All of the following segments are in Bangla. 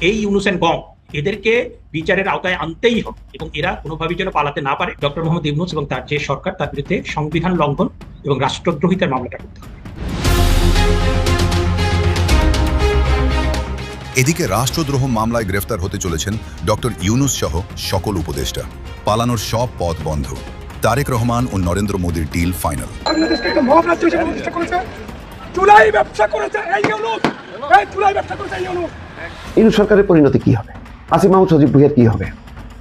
এই ইউনূস এন্ড গং এদেরকে বিচারের আওতায় আনতেই হবে এবং এরা কোনোভাবেই যেন পালাতে না পারে। ডক্টর মোহাম্মদ ইউনূস এবং তার যে সরকার তার বিরুদ্ধে সংবিধান লঙ্ঘন এবং রাষ্ট্রদ্রোহিতার মামলাটা করতে হবে। এদিকে রাষ্ট্রদ্রোহ মামলায় গ্রেফতার হতে চলেছেন ডক্টর ইউনূস সহ সকল উপদেষ্টা। পালানোর সব পথ বন্ধ। তারেক রহমান ও নরেন্দ্র মোদীর ডিল ফাইনাল। ইউনূস সরকারের পরিণতি কি হবে, আসিফ মাহমুদ সজীব ভুইয়ার কি হবে,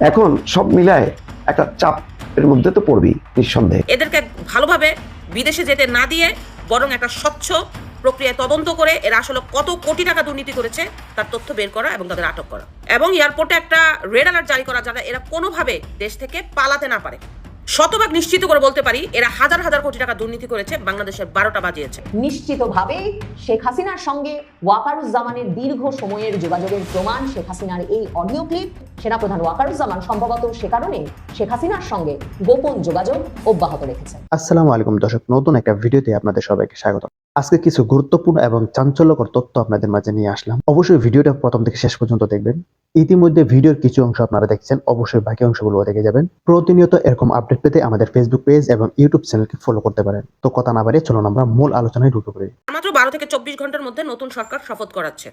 এখন সব মিলায় একটা চাপের মধ্যে তো পড়বি নিঃসন্দেহে। এদেরকে ভালোভাবে বিদেশে যেতে না দিয়ে বরং একটা স্বচ্ছ প্রক্রিয়ায় তদন্ত করে এরা আসলে কত কোটি টাকা দুর্নীতি করেছে তার তথ্য বের করা এবং তাদের আটক করা এবং এয়ারপোর্টে একটা রেড অ্যালার্ট জারি করা যাতে এরা কোনোভাবে দেশ থেকে পালাতে না পারে। শতভাগ নিশ্চিত করে বলতে পারি এরা হাজার হাজার কোটি টাকা দুর্নীতি করেছে, বাংলাদেশের 12টা বাজিয়েছে। নিশ্চিতভাবে শেখ হাসিনার সঙ্গে ওয়াকারুজ্জামানের দীর্ঘ সময়ের যোগাযোগের প্রমাণ শেখ হাসিনার এই অডিও ক্লিপ। সেনাপ্রধান ওয়াকারুজ্জামান সম্ভবত সে কারণে শেখ হাসিনার সঙ্গে গোপন যোগাযোগ অব্যাহত রেখেছেন। আসসালামু আলাইকুম দর্শক, নতুন একটা ভিডিওতে আপনাদের সবাইকে স্বাগত। আজকে কিছু গুরুত্বপূর্ণ এবং চাঞ্চল্যকর তথ্য আপনাদের মাঝে নিয়ে আসলাম। অবশ্যই ভিডিওটা প্রথম থেকে শেষ পর্যন্ত দেখবেন। ইতিমধ্যে ভিডিওর কিছু অংশ আপনারা দেখছেন, অবশ্যই বাকি অংশগুলো দেখে যাবেন। প্রতিনিয়ত এরকম আপডেট পেতে আমাদের ফেসবুক পেজ এবং ইউটিউব চ্যানেলকে ফলো করতে পারেন। তো কথা না বাড়িয়ে চলুন আমরা মূল আলোচনায় ঢুকে পড়ি। মাত্র 12 থেকে 24 ঘন্টার মধ্যে নতুন সরকার শপথ করাচ্ছে।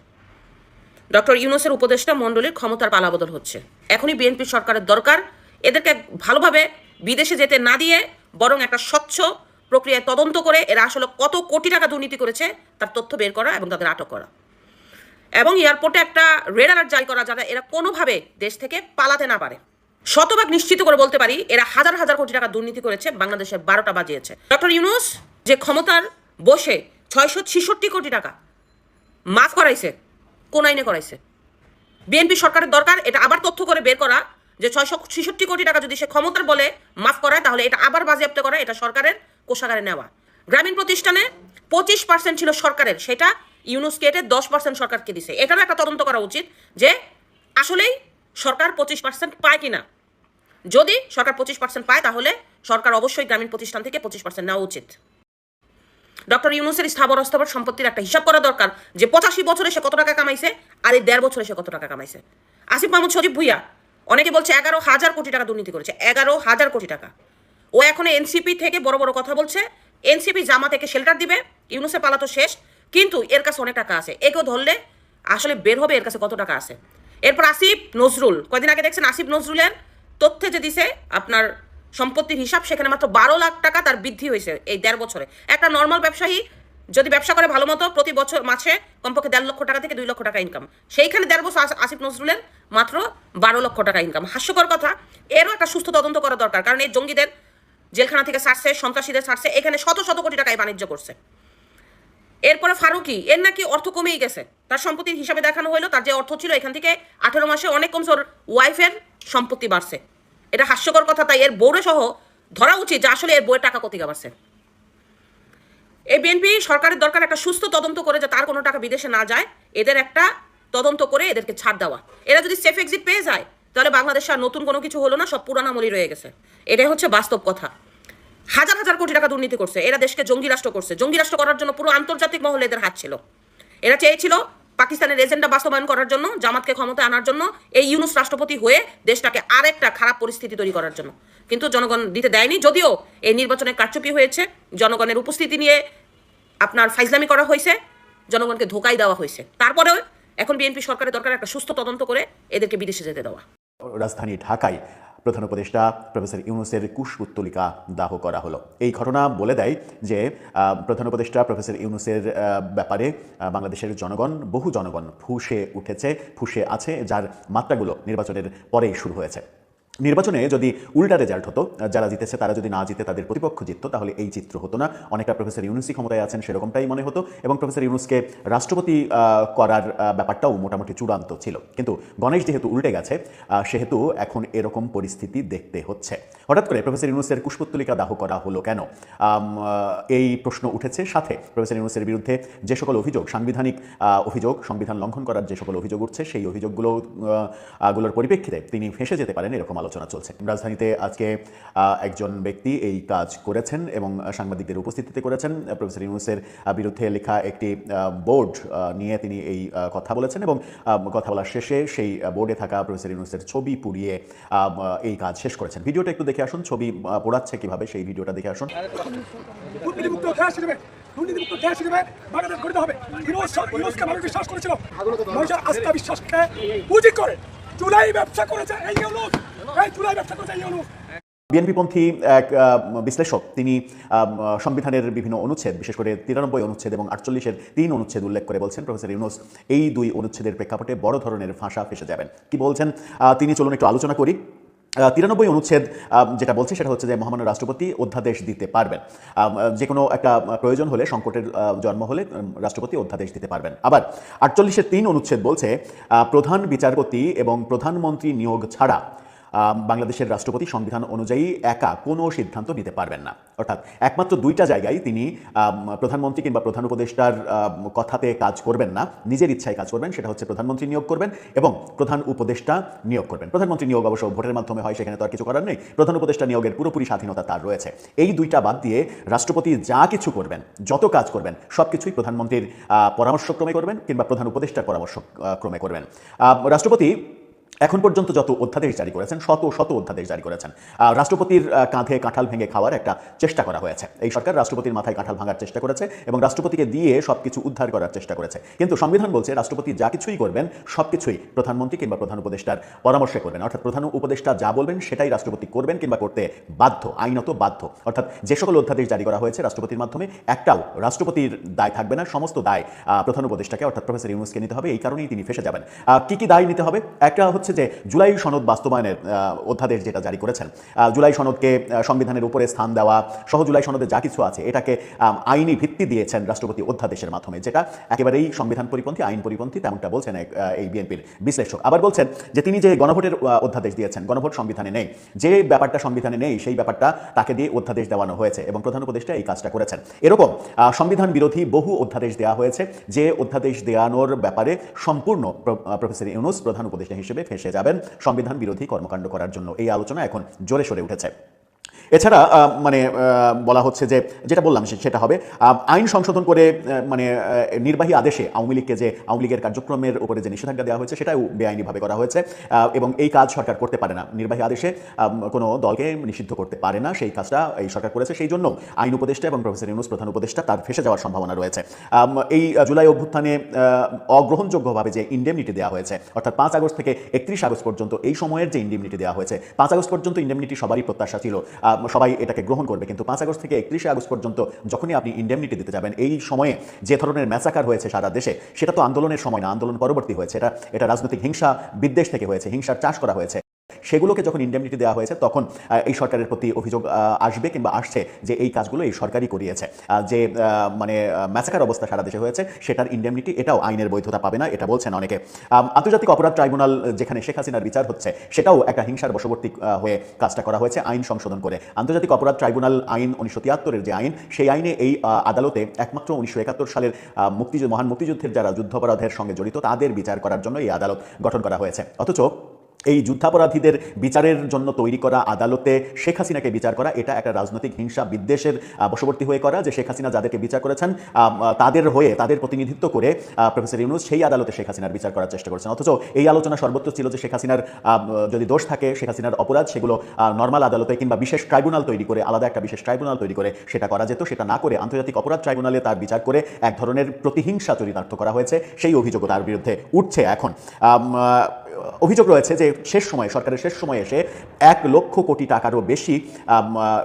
ডক্টর ইউনূসের উপদেষ্টা মণ্ডলীর ক্ষমতার পালাবদল হচ্ছে। এখনই বিএনপি সরকারের দরকার এদেরকে ভালোভাবে বিদেশে যেতে না দিয়ে বরং একটা স্বচ্ছ প্রক্রিয়ায় তদন্ত করে এরা আসলে কত কোটি টাকা দুর্নীতি করেছে তার তথ্য বের করা এবং তাদের আটক করা এবং এয়ারপোর্টে একটা রেড অ্যালার্ট জারি করা যাতে এরা কোনোভাবে দেশ থেকে পালাতে না পারে। শতভাগ নিশ্চিত করে বলতে পারি এরা হাজার হাজার কোটি টাকা দুর্নীতি করেছে, বাংলাদেশের 12টা বাজিয়েছে। ডক্টর ইউনূস যে ক্ষমতার বসে 666 কোটি টাকা মাফ করাইছে, কোন আইনে করাইছে? বিএনপি সরকারের দরকার এটা আবার তথ্য করে বের করা যে 666 কোটি টাকা যদি সে ক্ষমতার বলে মাফ করায় তাহলে এটা আবার বাজেয়াপ্ত করা, এটা সরকারের কোষাগারে নেওয়া। গ্রামীণ প্রতিষ্ঠানে 25% ছিল সরকারের, সেটা ইউনূস কেটে 10% সরকারকে দিছে। এটারও একটা তদন্ত করা উচিত যে আসলেই সরকার 25% পায় কিনা। যদি সরকার 25% পায় তাহলে সরকার অবশ্যই গ্রামীণ প্রতিষ্ঠান থেকে 25% নেওয়া উচিত। ডক্টর ইউনূসের স্থাবর অস্থাবর সম্পত্তির একটা হিসাব করা দরকার যে 85 বছরে সে কত টাকা কামাইছে আর এই 1.5 বছরে সে কত টাকা কামাইছে। আসিফ মাহমুদ সজীব ভুইয়া অনেকে বলছে 11,000 কোটি টাকা দুর্নীতি করেছে, 11,000 কোটি টাকা। ও এখন এনসিপি থেকে বড় বড় কথা বলছে, এনসিপি জামা থেকে শেল্টার দিবে, ইউনূসের পালা তো শেষ, কিন্তু এর কাছে অনেক টাকা আছে। একেও ধরলে আসলে বের হবে এর কাছে কত টাকা আছে। এরপর আসিফ নজরুল, কয়দিন আগে দেখছেন আসিফ নজরুলের তথ্যে যে দিছে আপনার সম্পত্তির হিসাব, সেখানে মাত্র 12 লাখ টাকা তার বৃদ্ধি হয়েছে এই 1.5 বছরে। একটা নর্মাল ব্যবসায়ী যদি ব্যবসা করে ভালো মতো প্রতি বছর মাসে কমপক্ষে 1.5 লক্ষ টাকা থেকে 2 লক্ষ টাকা ইনকাম, সেইখানে 1.5 বছর আসিফ নজরুলের মাত্র 12 লক্ষ টাকা ইনকাম। হাস্যকর কথা। এরও একটা সুস্থ তদন্ত করা দরকার, কারণ এই জঙ্গিদের জেলখানা থেকে ছাড়ছে, সন্ত্রাসীদের ছাড়ছে, এখানে শত শত কোটি টাকায় বাণিজ্য করছে। এরপরে ফারুকি, এর নাকি অর্থ কমেই গেছে, তার সম্পত্তির হিসাবে দেখানো হলো তার যে অর্থ ছিল এখান থেকে 18 মাসে অনেক কমছে, ওর ওয়াইফের সম্পত্তি বাড়ছে। এটা হাস্যকর কথা। তাই এর বউরে সহ ধরা উচিত যে আসলে এর বউয়ের টাকা কত বাড়ছে। এই বিএনপি সরকারের দরকার একটা সুস্থ তদন্ত করে যে তার কোনো টাকা বিদেশে না যায়, এদের একটা তদন্ত করে এদেরকে ছাড় দেওয়া। এরা যদি সেফ এক্সিট পেয়ে যায় তাহলে বাংলাদেশে আর নতুন কোনো কিছু হলো না, সব পুরানো আমলই রয়ে গেছে। এটাই হচ্ছে বাস্তব কথা। হাজার হাজার কোটি টাকা দুর্নীতি করছে, এরা দেশকে জঙ্গি রাষ্ট্র করছে। জঙ্গি রাষ্ট্র করার জন্য পুরো আন্তর্জাতিক মহলে এদের হাত ছিল। এরা চেয়েছিল পাকিস্তানের এজেন্ডা বাস্তবায়ন করার জন্য, জামাতকে ক্ষমতায় আনার জন্য, এই ইউনূস রাষ্ট্রপতি হয়ে দেশটাকে আরেকটা খারাপ পরিস্থিতি তৈরি করার জন্য। কিন্তু জনগণ দিতে দেয়নি। যদিও এই নির্বাচনে কারচুপি হয়েছে, জনগণের উপস্থিতি নিয়ে আপনার ফাইজলামি করা হয়েছে, জনগণকে ধোকাই দেওয়া হয়েছে, তারপরেও এখন বিএনপি সরকারের দরকার একটা সুস্থ তদন্ত করে এদেরকে বিদেশে যেতে দেওয়া। রাজধানী ঢাকায় প্রধান উপদেষ্টা প্রফেসর ইউনূসের কুশপুত্তলিকা দাহ করা হলো। এই ঘটনা বলে দেয় যে প্রধান উপদেষ্টা প্রফেসর ইউনূসের ব্যাপারে বাংলাদেশের জনগণ, বহু জনগণ ফুঁসে উঠেছে, ফুঁসে আছে, যার মাত্রাগুলো নির্বাচনের পরেই শুরু হয়েছে। নির্বাচনে যদি উল্টা রেজাল্ট হতো, যারা জিতেছে তারা যদি না জিতে তাদের প্রতিপক্ষ জিততো, তাহলে এই চিত্র হতো না। অনেকটা প্রফেসর ইউনূসই ক্ষমতায় আছেন সেরকমটাই মনে হতো এবং প্রফেসর ইউনূসকে রাষ্ট্রপতি করার ব্যাপারটাও মোটামুটি চূড়ান্ত ছিল। কিন্তু গণেশ যেহেতু উল্টে গেছে, সেহেতু এখন এরকম পরিস্থিতি দেখতে হচ্ছে। হঠাৎ করে প্রফেসর ইউনূসের কুশপুত্তলিকা দাহ করা হলো কেন, এই প্রশ্ন উঠেছে। সাথে প্রফেসর ইউনূসের বিরুদ্ধে যে সকল অভিযোগ, সাংবিধানিক অভিযোগ, সংবিধান লঙ্ঘন করার যে সকল অভিযোগ উঠছে, সেই অভিযোগগুলোর পরিপ্রেক্ষিতে তিনি ফেঁসে যেতে পারেন এরকম আলোচনা আলোচনা চলছে। রাজধানীতে আজকে একজন ব্যক্তি এই কাজ করেছেন এবং সাংবাদিকদের উপস্থিতিতে করেছেন। প্রফেসর ইউনূসের বিরুদ্ধে লেখা একটি বোর্ড নিয়ে তিনি এই কথা বলেছেন এবং কথা বলার শেষে সেই বোর্ডে থাকা প্রফেসর ইউনূসের ছবি পুড়িয়ে এই কাজ শেষ করেছেন। ভিডিওটা একটু দেখে আসুন, ছবি পোড়াচ্ছে কিভাবে সেই ভিডিওটা দেখে আসুন। দুর্নীতিমুক্ত দেশ হিসেবে বাংলাদেশ গঠিত হবে। ইউনূসকে মানুষ বিশ্বাস করেছিল, মানুষের আস্থা বিশ্বাসকে পুঁজি করে চুলাই ব্যবসা করেছে এই ইউনূস, বিএনপিপন্থী এক বিশ্লেষক তিনি সংবিধানের বিভিন্ন অনুচ্ছেদ, বিশেষ করে 93 অনুচ্ছেদ এবং 48-এর 3 অনুচ্ছেদ উল্লেখ করে বলছেন প্রফেসর ইউনূস এই 2 অনুচ্ছেদের প্রেক্ষাপটে বড় ধরনের ফাঁসা ফেসে যাবেন। কি বলছেন তিনি চলুন একটু আলোচনা করি। 93 অনুচ্ছেদ যেটা বলছে সেটা হচ্ছে যে মহামান্য রাষ্ট্রপতি অধ্যাদেশ দিতে পারবেন। যে কোনো একটা প্রয়োজন হলে, সংকটের জন্ম হলে রাষ্ট্রপতি অধ্যাদেশ দিতে পারবেন। আবার 48-এর 3 অনুচ্ছেদ বলছে প্রধান বিচারপতি এবং প্রধানমন্ত্রী নিয়োগ ছাড়া বাংলাদেশের রাষ্ট্রপতি সংবিধান অনুযায়ী একা কোনো সিদ্ধান্ত নিতে পারবেন না। অর্থাৎ একমাত্র 2টা জায়গায় তিনি প্রধানমন্ত্রী কিংবা প্রধান উপদেষ্টার কথাতে কাজ করবেন না, নিজের ইচ্ছায় কাজ করবেন। সেটা হচ্ছে প্রধানমন্ত্রী নিয়োগ করবেন এবং প্রধান উপদেষ্টা নিয়োগ করবেন। প্রধানমন্ত্রী নিয়োগ অবশ্য ভোটের মাধ্যমে হয়, সেখানে তো আর কিছু করার নেই। প্রধান উপদেষ্টা নিয়োগের পুরোপুরি স্বাধীনতা তার রয়েছে। এই 2টা বাদ দিয়ে রাষ্ট্রপতি যা কিছু করবেন, যত কাজ করবেন, সব কিছুই প্রধানমন্ত্রীর পরামর্শক্রমে করবেন কিংবা প্রধান উপদেষ্টার পরামর্শক্রমে করবেন। রাষ্ট্রপতি এখন পর্যন্ত যত অধ্যাদেশ জারি করেছেন, শত অধ্যাদেশ জারি করেছেন। রাষ্ট্রপতির কাঁধে কাঁঠাল ভেঙে খাওয়ার একটা চেষ্টা করা হয়েছে। এই সরকার রাষ্ট্রপতির মাথায় কাঁঠাল ভাঙার চেষ্টা করেছে এবং রাষ্ট্রপতিকে দিয়ে সবকিছু উদ্ধার করার চেষ্টা করেছে। কিন্তু সংবিধান বলছে রাষ্ট্রপতি যা কিছুই করবেন সবকিছুই প্রধানমন্ত্রী কিংবা প্রধান উপদেষ্টার পরামর্শে করবেন। অর্থাৎ প্রধান উপদেষ্টা যা বলবেন সেটাই রাষ্ট্রপতি করবেন কিংবা করতে বাধ্য, আইনত বাধ্য। অর্থাৎ যে সকল অধ্যাদেশ জারি করা হয়েছে রাষ্ট্রপতির মাধ্যমে, একটাও রাষ্ট্রপতির দায় থাকবে না, সমস্ত দায় প্রধান উপদেষ্টাকে অর্থাৎ প্রফেসর ইউনূসকে নিতে হবে। এই কারণেই তিনি ফেসে যাবেন। কি দায় নিতে হবে? একটা হচ্ছে যে জুলাই সনদ বাস্তবায়নের অধ্যাদেশ যেটা জারি করেছেন, জুলাই সনদকে সংবিধানের উপরে স্থান দেওয়া সহ জুলাই সনদে যা কিছু আছে এটাকে আইনি ভিত্তি দিয়েছেন রাষ্ট্রপতি অধ্যাদেশের মাধ্যমে, যেটা একেবারেই সংবিধান পরিপন্থী, আইন পরিপন্থী, তেমনটা বলছেন এই বিএনপির বিশ্লেষক। আবার বলছেন যে তিনি যে গণভোটের অধ্যাদেশ দিয়েছেন, গণভোট সংবিধানে নেই, যে ব্যাপারটা সংবিধানে নেই সেই ব্যাপারটা তাকে দিয়ে অধ্যাদেশ দেওয়ানো হয়েছে এবং প্রধান উপদেষ্টা এই কাজটা করেছেন। এরকম সংবিধান বিরোধী বহু অধ্যাদেশ দেওয়া হয়েছে, যে অধ্যাদেশ দেওয়ানোর ব্যাপারে সম্পূর্ণ প্রফেসর ইউনূস প্রধান উপদেষ্টা হিসেবে ফেসে যাবেন সংবিধান বিরোধী কর্মকাণ্ড করার জন্য। এই আলোচনা এখন জোরে সোরে উঠেছে। এছাড়া বলা হচ্ছে যে যেটা বললাম সেটা হবে আইন সংশোধন করে নির্বাহী আদেশে আওয়ামী লীগের কার্যক্রমের উপরে যে নিষেধাজ্ঞা দেওয়া হয়েছে সেটাও বেআইনিভাবে করা হয়েছে এবং এই কাজ সরকার করতে পারে না। নির্বাহী আদেশে কোনো দলকে নিষিদ্ধ করতে পারে না, সেই কাজটা এই সরকার করেছে। সেই জন্য আইন উপদেষ্টা এবং প্রফেসর ইউনূস প্রধান উপদেষ্টা তার ফেসে যাওয়ার সম্ভাবনা রয়েছে। এই জুলাই অভ্যুত্থানে অগ্রহণযোগ্যভাবে যে ইন্ডেমনিটি দেওয়া হয়েছে, অর্থাৎ 5 আগস্ট থেকে 31 আগস্ট পর্যন্ত এই সময়ের যে ইন্ডেমনিটি দেওয়া হয়েছে, 5 আগস্ট পর্যন্ত ইন্ডেমনিটি সবারই প্রত্যাশা ছিল, সবাই এটাকে গ্রহণ করবে। কিন্তু 5 আগস্ট থেকে 31 আগস্ট পর্যন্ত যখনই আপনি ইন্ডেমনিটি দিতে যাবেন, এই সময়ে যে ধরনের ম্যাসাকার হয়েছে সারা দেশে, সেটা তো আন্দোলনের সময় না, আন্দোলন পরবর্তী হয়েছে। এটা রাজনৈতিক হিংসা বিদ্বেষ থেকে হয়েছে, হিংসার চাষ করা হয়েছে। সেগুলোকে যখন ইন্ডেমনিটি দেওয়া হয়েছে তখন এই সরকারের প্রতি অভিযোগ আসবে কিংবা আসছে যে এই কাজগুলো এই সরকারই করিয়েছে। যে ম্যাসাকার অবস্থা সারা দেশে হয়েছে সেটার ইন্ডেমনিটি এটাও আইনের বৈধতা পাবে না, এটা বলছেন অনেকে। আন্তর্জাতিক অপরাধ ট্রাইব্যুনাল যেখানে শেখ হাসিনার বিচার হচ্ছে, সেটাও একটা হিংসার বশবর্তী হয়ে কাজটা করা হয়েছে আইন সংশোধন করে। আন্তর্জাতিক অপরাধ ট্রাইব্যুনাল আইন 1973-এর যে আইন, সেই আইনে এই আদালতে একমাত্র 1971 সালের মহান মুক্তিযুদ্ধের যারা যুদ্ধাপরাধের সঙ্গে জড়িত তাদের বিচার করার জন্য এই আদালত গঠন করা হয়েছে। অথচ এই যুদ্ধাপরাধীদের বিচারের জন্য তৈরি করা আদালতে শেখ হাসিনাকে বিচার করা, এটা একটা রাজনৈতিক হিংসা বিদ্বেষের বশবর্তী হয়ে করা। যে শেখ হাসিনা যাদেরকে বিচার করেছেন তাদের হয়ে, তাদের প্রতিনিধিত্ব করে প্রফেসর ইউনূস সেই আদালতে শেখ হাসিনার বিচার করার চেষ্টা করেছেন। অথচ এই আলোচনা সর্বত্র ছিল যে শেখ হাসিনার যদি দোষ থাকে, শেখ হাসিনার অপরাধ, সেগুলো নর্মাল আদালতে কিংবা বিশেষ ট্রাইব্যুনাল তৈরি করে, আলাদা একটা বিশেষ ট্রাইব্যুনাল তৈরি করে সেটা করা যেত। সেটা না করে আন্তর্জাতিক অপরাধ ট্রাইব্যুনালে তার বিচার করে এক ধরনের প্রতিহিংসা চরিতার্থ করা হয়েছে। সেই অভিযোগও তার বিরুদ্ধে উঠছে এখন। অভিযোগ রয়েছে যে সরকারের শেষ সময়ে এসে 1 লক্ষ কোটি টাকারও বেশি,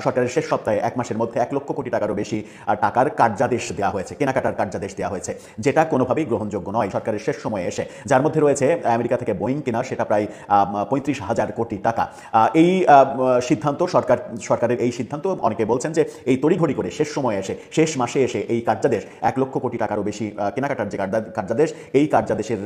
সরকারের শেষ সপ্তাহে 1 মাসের মধ্যে 1 লক্ষ কোটি টাকারও বেশি টাকার কার্যাদেশ দেওয়া হয়েছে, কেনাকাটার কার্যাদেশ দেওয়া হয়েছে, যেটা কোনোভাবেই গ্রহণযোগ্য নয় সরকারের শেষ সময়ে এসে। যার মধ্যে রয়েছে আমেরিকা থেকে বোয়িং কেনা, সেটা প্রায় 35,000 কোটি টাকা। এই সিদ্ধান্ত সরকারের এই সিদ্ধান্ত অনেকে বলছেন যে এই তড়িঘড়ি করে শেষ সময়ে এসে, শেষ মাসে এসে এই কার্যাদেশ 1 লক্ষ কোটি টাকারও বেশি কেনাকাটার যে কার্যাদেশ, এই কার্যাদেশের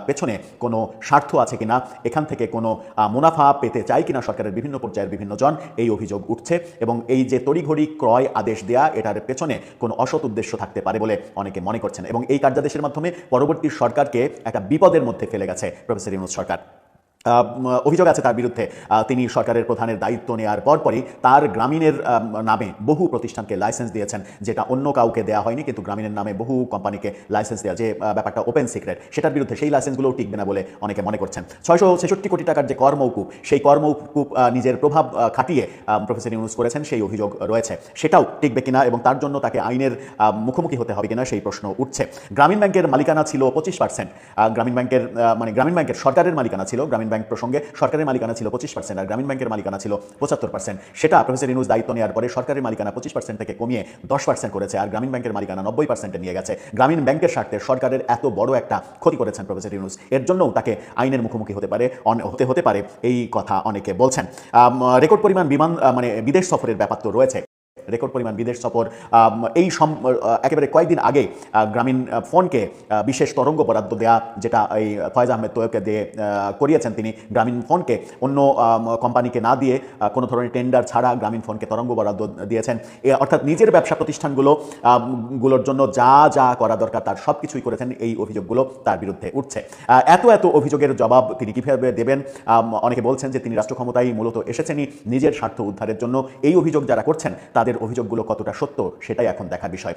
পেছনে কোনো স্বার্থ আছে কিনা, এখান থেকে কোনো মুনাফা পেতে চায় কিনা সরকারের বিভিন্ন পর্যায়ের বিভিন্ন জন, এই অভিযোগ উঠছে। এবং এই যে তড়িঘড়ি ক্রয় আদেশ দেয়া, এটার পেছনে কোনো অসৎ উদ্দেশ্য থাকতে পারে বলে অনেকে মনে করছেন। এবং এই কার্যাদেশের মাধ্যমে পরবর্তী সরকারকে একটা বিপদের মধ্যে ফেলে গেছে প্রফেসর ইউনূস সরকার। অভিযোগ আছে তার বিরুদ্ধে। তিনি সরকারের প্রধানের দায়িত্ব নেওয়ার পরপরই তার গ্রামীণের নামে বহু প্রতিষ্ঠানকে লাইসেন্স দিয়েছেন, যেটা অন্য কাউকে দেওয়া হয়নি, কিন্তু গ্রামীণের নামে বহু কোম্পানিকে লাইসেন্স দেওয়া, যে ব্যাপারটা ওপেন সিক্রেট, সেটার বিরুদ্ধে সেই লাইসেন্সগুলোও টিকবে না বলে অনেকে মনে করছেন। 666 কোটি টাকার যে কর মওকুফ, সেই কর মওকুফ নিজের প্রভাব খাটিয়ে প্রফেসর ইউনূস করেছেন, সেই অভিযোগ রয়েছে, সেটাও টিকবে কিনা এবং তার জন্য তাকে আইনের মুখোমুখি হতে হবে কিনা সেই প্রশ্ন উঠছে। গ্রামীণ ব্যাংকের মালিকানা ছিল 25%, গ্রামীণ ব্যাংকের সরকারের মালিকানা ছিল, গ্রামীণ ব্যাংক প্রসঙ্গে সরকারের মালিকানা ছিল 25% আর গ্রামীণ ব্যাংকের মালিকানা ছিল 75%। সেটা প্রফেসর ইউনূস দায়িত্ব নেওয়ার পরে সরকারের মালিকানা 25% থেকে কমিয়ে 10% করেছে, আর গ্রামীণ ব্যাংকের মালিকানা 90% নিয়ে গেছে। গ্রামীণ ব্যাংকের স্বার্থে সরকারের এত বড় একটা ক্ষতি করেছেন প্রফেসর ইউনূস, এর জন্যও তাকে আইনের মুখোমুখি হতে পারে এই কথা অনেকে বলছেন। রেকর্ড পরিমাণ বিদেশ সফরের ব্যাপার তো রয়েছে, রেকর্ড পরিমাণ বিদেশ সফর। একেবারে কয়েকদিন আগে গ্রামীণ ফোনকে বিশেষ তরঙ্গ বরাদ্দ দেয়া, যেটা এই ফয়েজ আহমেদ তোয়েবকে দিয়ে করিয়েছেন তিনি, গ্রামীণ ফোনকে অন্য কোম্পানিকে না দিয়ে কোনো ধরনের টেন্ডার ছাড়া গ্রামীণ ফোনকে তরঙ্গ বরাদ্দ দিয়েছেন। অর্থাৎ নিজের ব্যবসা প্রতিষ্ঠানগুলোর জন্য যা যা করা দরকার তার সব কিছুই করেছেন। এই অভিযোগগুলো তার বিরুদ্ধে উঠছে। এত অভিযোগের জবাব তিনি কীভাবে দেবেন? অনেকে বলছেন যে তিনি রাষ্ট্র ক্ষমতায় মূলত এসেছেনই নিজের স্বার্থ উদ্ধারের জন্য। এই অভিযোগ যারা করছেন তাদের অভিযোগগুলো কতটা সত্য সেটাই এখন দেখার বিষয়।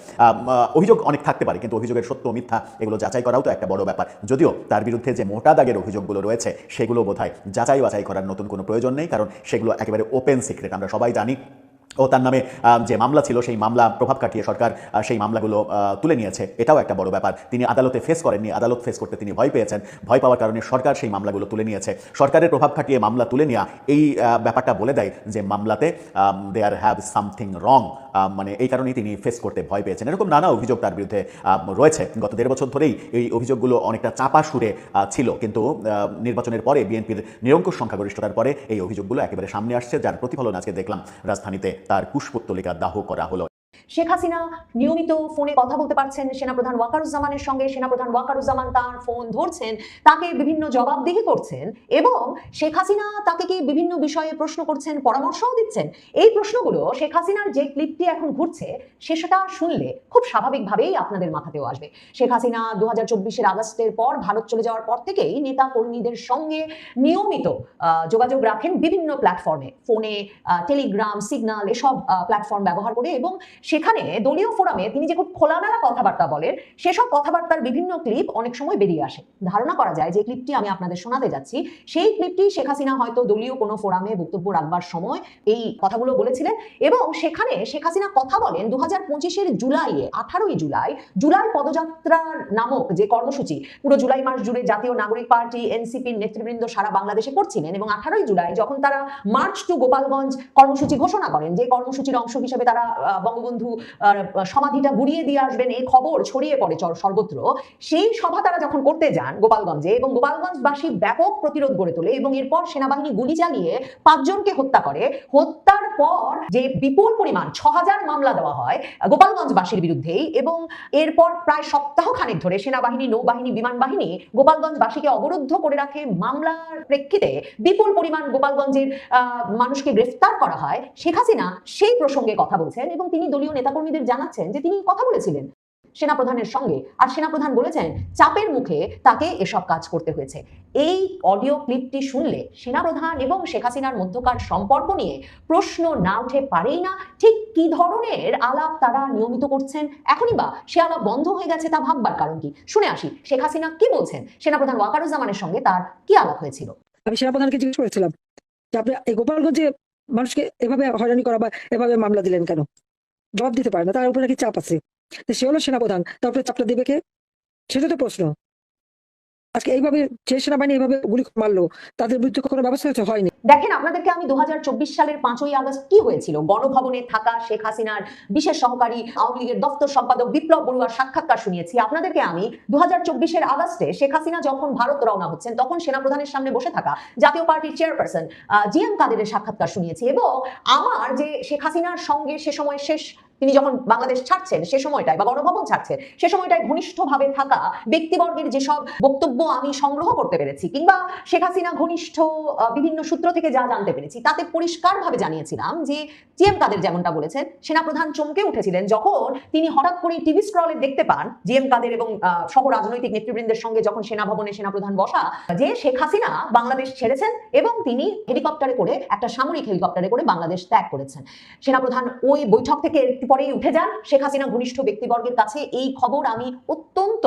অভিযোগ অনেক থাকতে পারে, কিন্তু অভিযোগের সত্য মিথ্যা এগুলো যাচাই করাও তো একটা বড় ব্যাপার। যদিও তার বিরুদ্ধে যে মোটা দাগের অভিযোগগুলো রয়েছে সেগুলো বোধহয় যাচাই বাছাই করার নতুন কোনো প্রয়োজন নেই, কারণ সেগুলো একেবারে ওপেন সিক্রেট, আমরা সবাই জানি। ও তার নামে যে মামলা ছিল সেই মামলা প্রভাব খাটিয়ে সরকার সেই মামলাগুলো তুলে নিয়েছে, এটাও একটা বড় ব্যাপার। তিনি আদালতে ফেস করেননি, আদালত ফেস করতে তিনি ভয় পেয়েছেন, ভয় পাওয়ার কারণে সরকার সেই মামলাগুলো তুলে নিয়েছে। সরকারের প্রভাব খাটিয়ে মামলা তুলে নেওয়া এই ব্যাপারটা বলে দেয় যে মামলাতে দেয়ার হ্যাভ সামথিং রং, এই কারণেই তিনি ফেস করতে ভয় পেয়েছেন। এরকম নানা অভিযোগ তার বিরুদ্ধে রয়েছে। গত 1.5 বছর ধরেই এই অভিযোগগুলো অনেকটা চাপা সুরে ছিল, কিন্তু নির্বাচনের পরে বিএনপির নিরঙ্কুশ সংখ্যাগরিষ্ঠতার পরে এই অভিযোগগুলো একেবারে সামনে আসছে, যার প্রতিফলন আজকে দেখলাম রাজধানীতে তার কুশপুত্তলিকা দাহ করা হলো। শেখ হাসিনা নিয়মিত ফোনে কথা বলতে পারছেন সেনাপ্রধান ওয়াকারুজ্জামানের সঙ্গে, সেনাপ্রধান ওয়াকারুজ্জামান তার ফোন ধরছেন, তাকে বিভিন্ন জবাবদিহি করছেন এবং শেখ হাসিনা তাকে কি বিভিন্ন বিষয়ে প্রশ্ন করছেন, পরামর্শও দিচ্ছেন। এই প্রশ্নগুলো শেখ হাসিনার যে ক্লিপটি এখন ঘুরছে সেটা শুনলে খুব স্বাভাবিকভাবেই আপনাদের মাথাতেও আসবে। শেখ হাসিনা 2024 আগস্টের পর ভারত চলে যাওয়ার পর থেকেই নেতা কর্মীদের সঙ্গে নিয়মিত যোগাযোগ রাখেন বিভিন্ন প্ল্যাটফর্মে, ফোনে, টেলিগ্রাম, সিগন্যাল, এসব প্ল্যাটফর্ম ব্যবহার করে, এবং সেখানে দলীয় ফোরামে তিনি যে খুব খোলামেলা কথাবার্তা বলেন, সেসব কথাবার্তার বিভিন্ন ক্লিপ অনেক সময় বেরিয়ে আসে। ধারণা করা যায় যে ক্লিপটি আমি আপনাদের শোনাতে যাচ্ছি, সেই ক্লিপটি শেখ হাসিনা হয়তো দলীয় কোনো ফোরামে বক্তব্য রাখবার সময় এই কথাগুলো বলেছিলেন, এবং সেখানে শেখ হাসিনা কথা বলেন 2025 জুলাইয়ে, 18ই জুলাই পদযাত্রার নামক যে কর্মসূচি পুরো জুলাই মাস জুড়ে জাতীয় নাগরিক পার্টি, এনসিপির নেতৃবৃন্দ সারা বাংলাদেশে করছিলেন, এবং 18ই জুলাই যখন তারা মার্চ টু গোপালগঞ্জ কর্মসূচি ঘোষণা করেন, যে কর্মসূচির অংশ হিসেবে তারা বঙ্গবন্ধু সমাধিটা গুড়িয়ে দিয়ে আসবেন, এই খবর ছড়িয়ে পড়ে সর্বত্র। সেই সভা তারা যখন করতে যান গোপালগঞ্জে, এবং গোপালগঞ্জবাসী ব্যাপক প্রতিরোধ গড়ে তোলে, এবং এরপর সেনাবাহিনী গুলি চালিয়ে 5 জনকে হত্যা করে। হত্যার পর যে বিপুল পরিমাণ 6000 মামলা দেওয়া হয় গোপালগঞ্জবাসীর বিরুদ্ধেই, এবং এরপর প্রায় সপ্তাহখানেক ধরে সেনাবাহিনী, নৌবাহিনী, বিমান বাহিনী গোপালগঞ্জবাসীকে অবরুদ্ধ করে রাখে। মামলার প্রেক্ষিতে বিপুল পরিমাণ গোপালগঞ্জের মানুষকে গ্রেফতার করা হয়। শেখ হাসিনা সেই প্রসঙ্গে কথা বলছেন, এবং তিনি দলীয় নেতাকর্মীদের জানাচ্ছেন যে তিনি কথা বলেছিলেন সেনাপ্রধানের সঙ্গে, আর সেনাপ্রধান বলেছেন চাপের মুখে তাকে এসব কাজ করতে হয়েছে। এই অডিও ক্লিপটি শুনলে সেনাপ্রধান এবং শেখ হাসিনার মধ্যকার সম্পর্ক নিয়ে প্রশ্ন না উঠে পারেই না। ঠিক কি ধরনের আলাপ তারা নিয়মিত করছেন, এখনই বা সে আলাপ বন্ধ হয়ে গেছে তা ভাববার কারণ কি? শুনে আসি শেখ হাসিনা কি বলছেন, সেনাপ্রধান ওয়াকারুজ্জামানের সঙ্গে তার কি আলাপ হয়েছিল। আমি সেনাপ্রধানকে জিজ্ঞেস করেছিলাম যে আপনি এই গোপালগঞ্জে মানুষকে এভাবে হয়রানি করা বা এভাবে মামলা দিলেন কেন? জবাব দিতে পারে না, তার উপরে নাকি চাপ আছে। সে হলো সেনাপ্রধান, তারপরে চাপটা দেবে কে? সেটা তো প্রশ্ন। আজকে এইভাবে যে সেনাবাহিনী এইভাবে গুলি মারলো, তাদের বিরুদ্ধে কোনো ব্যবস্থা হয়নি। দেখেন, আপনাদেরকে আমি 2024 সালের 5ই আগস্ট কি হয়েছিল গণভবনে থাকা শেখ হাসিনার বিশেষ সহকারী আওয়ামী লীগের দপ্তর সম্পাদক বিপ্লব বড়ুয়ার সাক্ষাৎকার শুনিয়েছি। আপনাদেরকে আমি 2024 আগস্টে শেখ হাসিনা যখন ভারত রওনা হচ্ছেন, তখন সেনাপ্রধানের সামনে বসে থাকা জাতীয় পার্টির চেয়ারপারসন জিএম কাদেরের সাক্ষাৎকার শুনিয়েছি, এবং আমার যে শেখ হাসিনার সঙ্গে সে সময় শেষ তিনি যখন বাংলাদেশ ছাড়ছেন সে সময়টায় বা গণভবন ছাড়ছেন সে সময়টায় ঘনিষ্ঠভাবে থাকা ব্যক্তিবর্গের যেসব বক্তব্য আমি সংগ্রহ করতে পেরেছি কিংবা শেখ হাসিনা ঘনিষ্ঠ বিভিন্ন সূত্র থেকে যা জানতে পেরেছি তাতে পরিষ্কারভাবে জানিয়েছিলাম যে জিএম কাদের যেমনটা বলেছেন সেনাপ্রধান চমকে উঠেছিলেন যখন তিনি হঠাৎ করে টিভি স্ক্রলে দেখতে পান জিএম কাদের এবং সহ রাজনৈতিক নেতৃবৃন্দের সঙ্গে যখন সেনাভবনে সেনাপ্রধান বসা যে শেখ হাসিনা বাংলাদেশ ছেড়েছেন এবং তিনি হেলিকপ্টারে করে একটা সামরিক হেলিকপ্টারে করে বাংলাদেশ ত্যাগ করেছেন। সেনাপ্রধান ওই বৈঠক থেকে একটু পরেই উঠে যান। শেখ হাসিনা ঘনিষ্ঠ ব্যক্তিবর্গের কাছে এই খবর আমি অত্যন্ত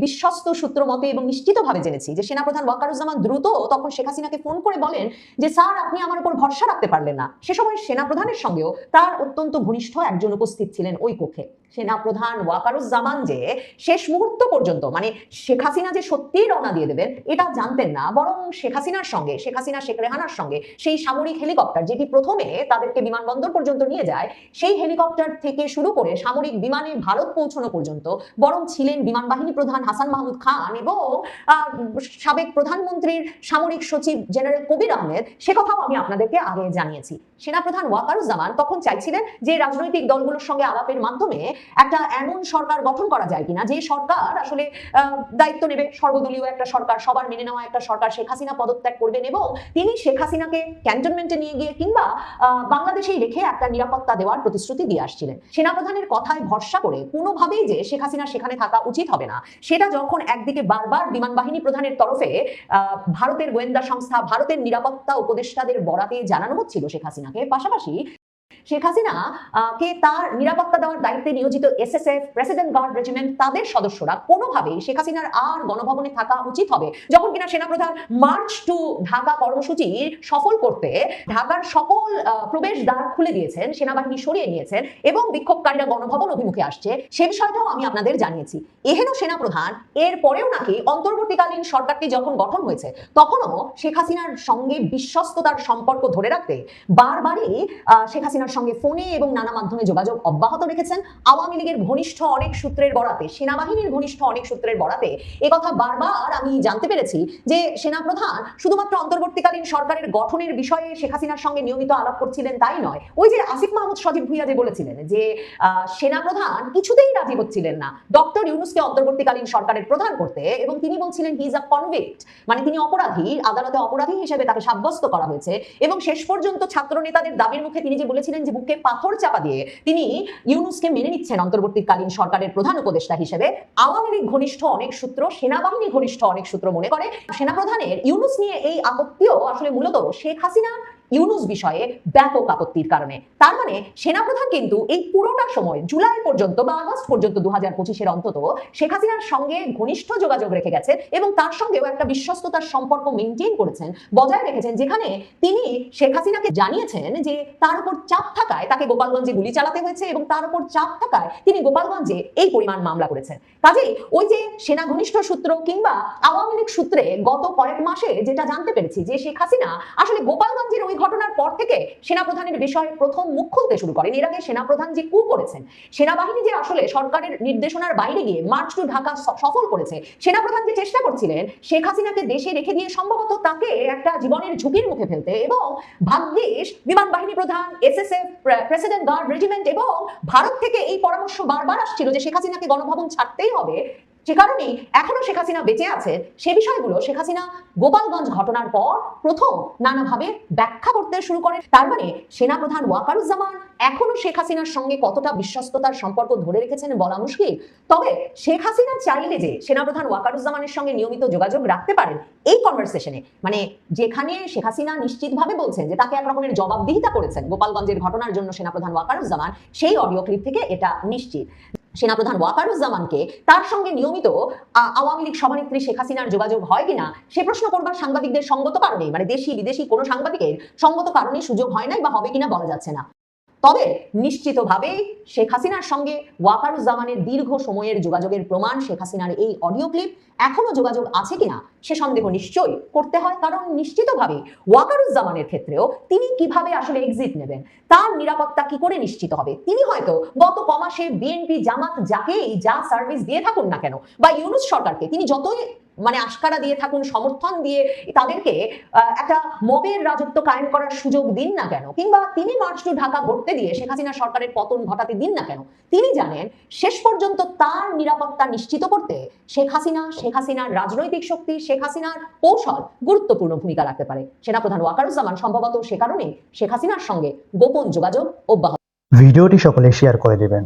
বিশ্বস্ত সূত্র মতে এবং নিশ্চিতভাবে জেনেছি যে সেনাপ্রধান ওয়াকারুজ্জামান দ্রুত তখন শেখ হাসিনাকে ফোন করে বলেন যে স্যার আপনি আমার উপর ভরসা রাখতে পারলেন না। সে সময় সেনাপ্রধানের সঙ্গেও তার অত্যন্ত ঘনিষ্ঠ একজন উপস্থিত ছিলেন ওই কক্ষে। সেনাপ্রধান ওয়াকারুজ্জামান যে শেষ মুহূর্ত পর্যন্ত মানে শেখ হাসিনা যে সত্যিই রওনা দিয়ে দেবেন এটা জানতেন না, বরং শেখ হাসিনার সঙ্গে শেখ রেহানার সঙ্গে সেই সামরিক হেলিকপ্টার যেটি প্রথমে তাদেরকে বিমানবন্দর পর্যন্ত নিয়ে যায় সেই হেলিকপ্টার থেকে শুরু করে সামরিক বিমানে ভারত পৌঁছানো পর্যন্ত বরং ছিলেন বিমান বাহিনী প্রধান হাসান মাহমুদ খান এবং সাবেক প্রধানমন্ত্রীর সামরিক সচিব জেনারেল কবির আহমেদ। সে কথাও আমি আপনাদেরকে আগে জানিয়েছি। সেনাপ্রধান ওয়াকারুজ্জামান তখন চাইছিলেন যে রাজনৈতিক দলগুলোর সঙ্গে আলাপের মাধ্যমে একটা এমন সরকার গঠন করা যায় কিনা যে সরকার আসলে দায়িত্ব নেবে, সর্বদলীয় একটা সরকার, সবার মেনে নেওয়া একটা সরকার। শেখ হাসিনা পদত্যাগ করবেন এবং তিনি শেখ হাসিনাকে ক্যান্টনমেন্টে নিয়ে গিয়ে কিংবা বাংলাদেশেই রেখে একটা নিরাপত্তা দেওয়ার প্রতিশ্রুতি দিয়ে আসছিলেন। সেনাপ্রধানের কথায় ভরসা করে কোনোভাবেই যে শেখ হাসিনা সেখানে থাকা উচিত হবে না সেটা যখন একদিকে বারবার বিমান বাহিনী প্রধানের তরফে ভারতের গোয়েন্দা সংস্থা, ভারতের নিরাপত্তা উপদেষ্টাদের বরাতে জানানো হচ্ছিল শেখ হাসিনাকে, পাশাপাশি শেখ হাসিনা কে তার নিরাপত্তা দেওয়ার দায়িত্বে নিয়োজিত এসএসএফ, প্রেসিডেন্ট গার্ড রেজিমেন্ট তাদের সদস্যরা কোনোভাবেই শেখ হাসিনার আর গণভবনে থাকা উচিত হবে। যখন কিনা সেনাপ্রধান মার্চ টু ঢাকা কর্মসূচি সফল করতে ঢাকার সকল প্রবেশ দ্বার খুলে দিয়েছেন, সেনাবাহিনী সরিয়ে নিয়েছেন এবং বিক্ষোভকারীরা গণভবন অভিমুখে আসছে, সে বিষয়টাও আমি আপনাদের জানিয়েছি। এহেন সেনাপ্রধান এর পরেও নাকি অন্তর্বর্তীকালীন সরকারটি যখন গঠন হয়েছে তখনও শেখ হাসিনার সঙ্গে বিশ্বস্ততার সম্পর্ক ধরে রাখতে বারবারই শেখ হাসিনার সঙ্গে ফোনে এবং নানা মাধ্যমে যোগাযোগ অব্যাহত রেখেছেন। আওয়ামী লীগের ঘনিষ্ঠ অনেক সূত্রের বরাতে, সেনাবাহিনীর ঘনিষ্ঠ অনেক সূত্রের বরাতে একথা বারবার আমি জানতে পেরেছি যে সেনাপ্রধান শুধুমাত্র অন্তর্বর্তীকালীন সরকারের গঠনের বিষয়ে শেখ হাসিনার সঙ্গে নিয়মিত আলাপ করছিলেন তাই নয়, ওই যে আসিফ মাহমুদ সজীব ভুইয়া যে বলেছিলেন যে সেনাপ্রধান কিছুতেই রাজি হচ্ছিলেন না ডক্টর ইউনূসকে অন্তর্বর্তীকালীন সরকারের প্রধান করতে এবং তিনি বলছিলেন হি ইজ আ কনভিক্ট, মানে তিনি অপরাধী, আদালতে অপরাধী হিসেবে তাকে সাব্যস্ত করা হয়েছে। এবং শেষ পর্যন্ত ছাত্র নেতাদের দাবির মুখে তিনি যে বলেছিলেন যে বুকে পাথর চাপা দিয়ে তিনি ইউনূসকে মেনে নিচ্ছেন অন্তর্বর্তীকালীন সরকারের প্রধান উপদেষ্টা হিসেবে, আওয়ামী লীগ ঘনিষ্ঠ অনেক সূত্র, সেনাবাহিনী ঘনিষ্ঠ অনেক সূত্র মনে করে সেনাপ্রধানের ইউনূস নিয়ে এই আপত্তিও আসলে মূলত শেখ হাসিনা ইউনূস বিষয়ে ব্যাপক আপত্তির কারণে। তার মানে সেনাপ্রধান কিন্তু এই পুরোটা সময় জুলাই পর্যন্ত বা আগস্ট পর্যন্ত 2025-এর অন্তত শেখ হাসিনার সঙ্গে ঘনিষ্ঠ যোগাযোগ রেখে গেছেন এবং তার সঙ্গেও একটা বিশ্বস্ততার সম্পর্ক মেনটেন করেছেন, বজায় রেখেছেন, যেখানে তিনি শেখ হাসিনাকে জানিয়েছেন যে তার উপর চাপ থাকায় তাকে গোপালগঞ্জে গুলি চালাতে হয়েছে এবং তার উপর চাপ থাকায় তিনি গোপালগঞ্জে এই পরিমাণ মামলা করেছেন। কাজেই ওই যে সেনা ঘনিষ্ঠ সূত্র কিংবা আওয়ামী লীগ সূত্রে গত কয়েক মাসে যেটা জানতে পেরেছি যে শেখ হাসিনা আসলে গোপালগঞ্জের ওই ঘটনার পর থেকে সেনাপ্রধানের বিষয়ে প্রথম মুখ খুলতে শুরু করেন। এর আগে সেনাপ্রধান যে কু করেছেন, সেনাবাহিনী যে আসলে সরকারের নির্দেশনার বাইরে গিয়ে মার্চ টু ঢাকা সফল করেছে, সেনাপ্রধান যে চেষ্টা করছিলেন শেখ হাসিনাকে দেশে রেখে দিয়ে সম্ভবত তাকে একটা জীবনের ঝুঁকির মুখে ফেলতে, এবং ভাগ্যিস বিমান বাহিনী প্রধান, এসএসএফ, প্রেসিডেন্ট গার্ড রেজিমেন্ট এবং ভারত থেকে এই পরামর্শ বারবার আসছিল যে শেখ হাসিনাকে গণভবন ছাড়তেই হবে, সে কারণেই এখনো শেখ হাসিনা বেঁচে আছে। সে বিষয়গুলো শেখ হাসিনা গোপালগঞ্জ ঘটনার পর প্রথম নানাভাবে ব্যাখ্যা করতে শুরু করেন। তার মানে সেনাপ্রধান ওয়াকারুজ্জামান এখনো শেখ হাসিনার সঙ্গে কতটা বিশ্বস্ততার সম্পর্ক ধরে রেখেছেন বলা মুশকিল। তবে শেখ হাসিনা চাইলে যে সেনাপ্রধান ওয়াকারুজ্জামানের সঙ্গে নিয়মিত যোগাযোগ রাখতে পারেন এই কনভারসেশনে, মানে যেখানে শেখ হাসিনা নিশ্চিতভাবে বলছেন যে তাকে এক রকমের জবাবদিহিতা করেছেন গোপালগঞ্জের ঘটনার জন্য সেনাপ্রধান ওয়াকারুজ্জামান, সেই অডিও ক্লিপ থেকে এটা নিশ্চিত। সেনাপ্রধান ওয়াকারুজ্জামানকে তার সঙ্গে নিয়মিত আওয়ামী লীগ সভানেত্রী শেখ হাসিনার যোগাযোগ হয় কিনা সে প্রশ্ন করবার সাংবাদিকদের সঙ্গত কারণে, মানে দেশি বিদেশি কোনো সাংবাদিকের সঙ্গত কারণে সুযোগ হয় নাই বা হবে কিনা বলা যাচ্ছে না। তবে নিশ্চিতভাবেই শেখ হাসিনার সঙ্গে ওয়াকারুজ্জামানের দীর্ঘ সময়ের যোগাযোগের প্রমাণ শেখ হাসিনার এই অডিও ক্লিপ এখনো যোগাযোগ আছে কিনা সে সন্দেহ নিশ্চয়ই করতে হয়, কারণ নিশ্চিতভাবে ওয়াকারুজ্জামানের ক্ষেত্রেও তিনি কিভাবে আসলে এক্সিট নেবেন, তার নিরাপত্তা কি করে নিশ্চিত হবে। তিনি হয়তো গত কমাসে বিএনপি জামাত যাকেই যা সার্ভিস দিয়ে থাকুন না কেন বা ইউনূস সরকারকে তিনি যতই মানে আশকারা দিয়ে থাকুন, সমর্থন দিয়ে তাদেরকে একটা মবের রাজত্ব কায়েম করার সুযোগ দিন না কেন, কিংবা তিনি মার্চ টু ঢাকা ঘটতে দিয়ে শেখ হাসিনা সরকারের পতন ঘটাতে দিন না কেন। তিনি জানেন শেষ পর্যন্ত তার নিরাপত্তা নিশ্চিত করতে শেখ হাসিনার রাজনৈতিক শক্তি, শেখ হাসিনার কৌশল গুরুত্বপূর্ণ ভূমিকা রাখতে পারে। সেনাপ্রধান ওয়াকারুজ্জামান সম্ভবত সে কারণে শেখ হাসিনার সঙ্গে গোপন যোগাযোগ অব্যাহত। ভিডিওটি সকলে শেয়ার করে দেবেন।